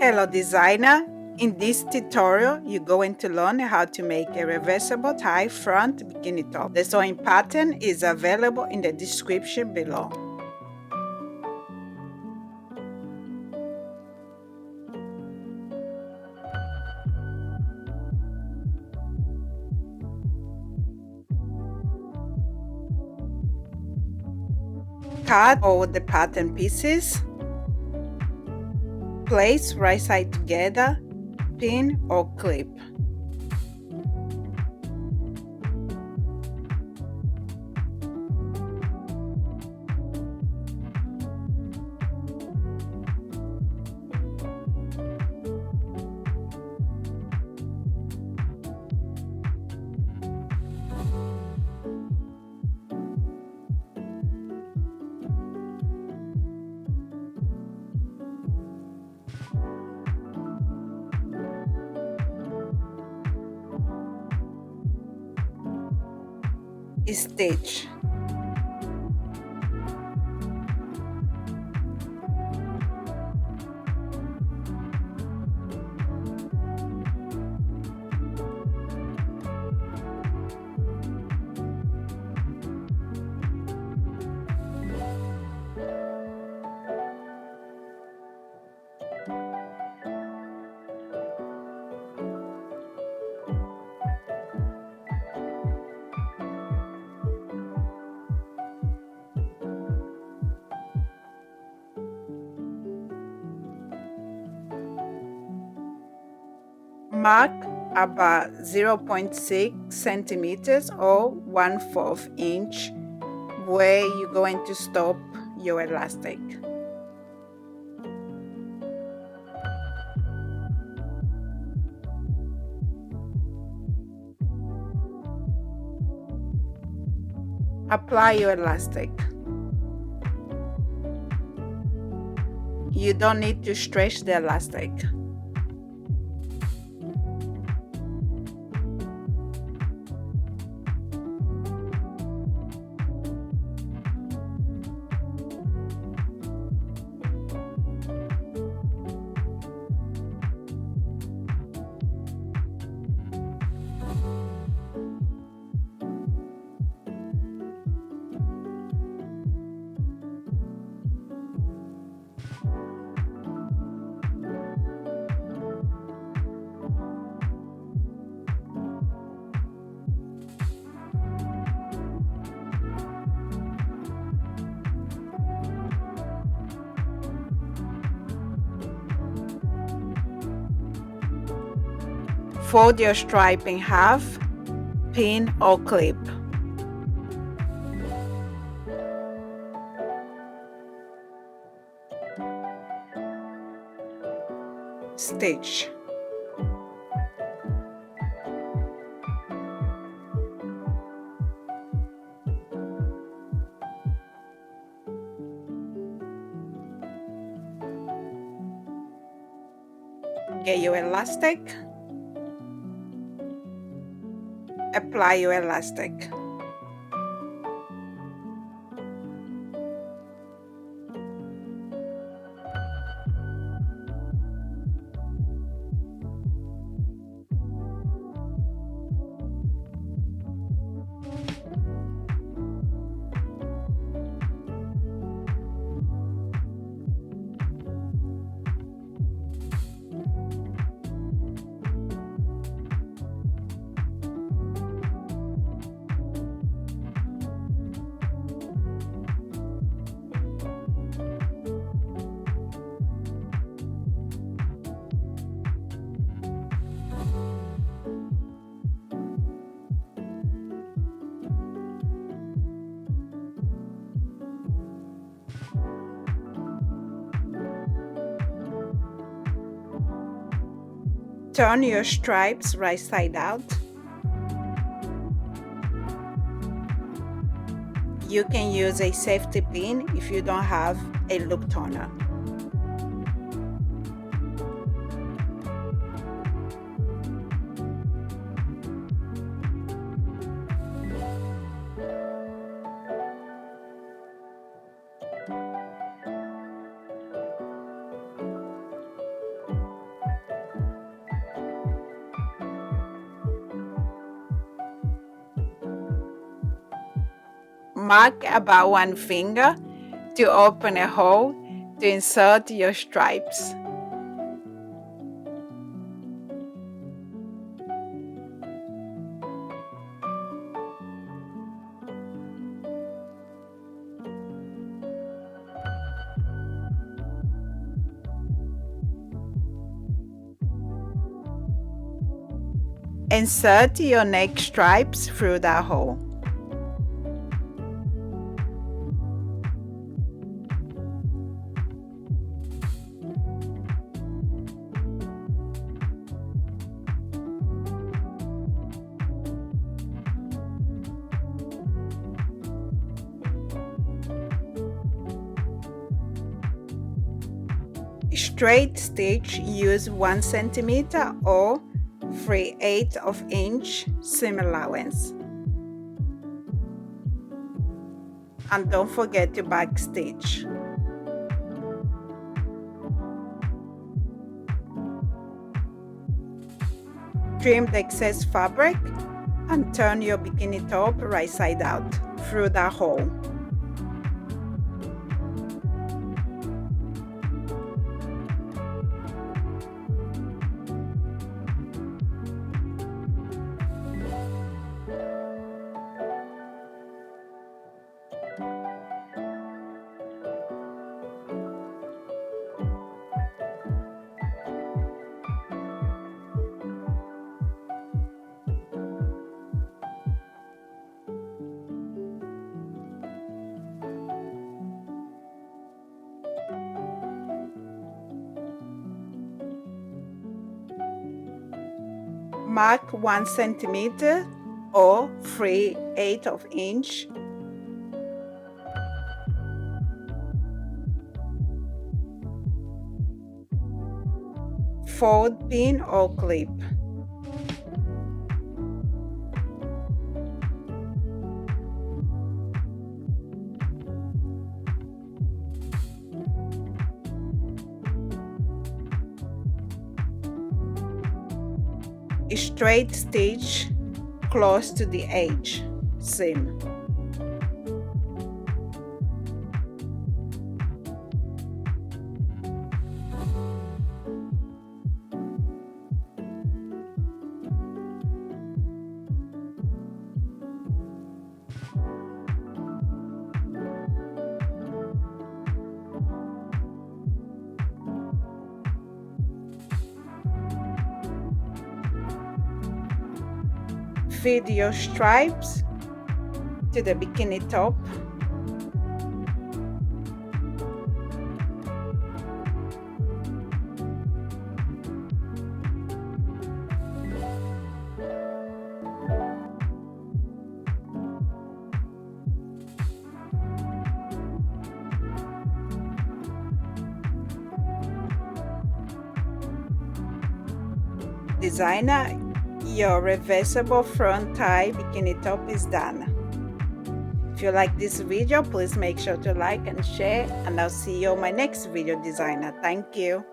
Hello designer! In this tutorial, you're going to learn how to make a reversible tie front bikini top. The sewing pattern is available in the description below. Cut all the pattern pieces. Place right side together, pin or clip. Stitch. Mark about 0.6 centimeters or 1/4 inch where you're going to stop your elastic. Apply your elastic. You don't need to stretch the elastic. Fold your stripe in half, pin or clip. Stitch. Get your elastic. Apply your elastic. Turn your stripes right side out. You can use a safety pin if you don't have a loop turner. Mark about 1 finger to open a hole to insert your stripes. Insert your neck stripes through that hole. Straight stitch, use 1 centimeter or 3/8 of inch seam allowance. And don't forget to back stitch. Trim the excess fabric and turn your bikini top right side out through that hole. Mark 1 centimeter or 3/8 of inch. Fold pin or clip. Straight stitch close to the edge seam. Feed your stripes to the bikini top. Designer, your reversible front tie bikini top is done. If you like this video, please make sure to like and share, and I'll see you on my next video, designer. Thank you.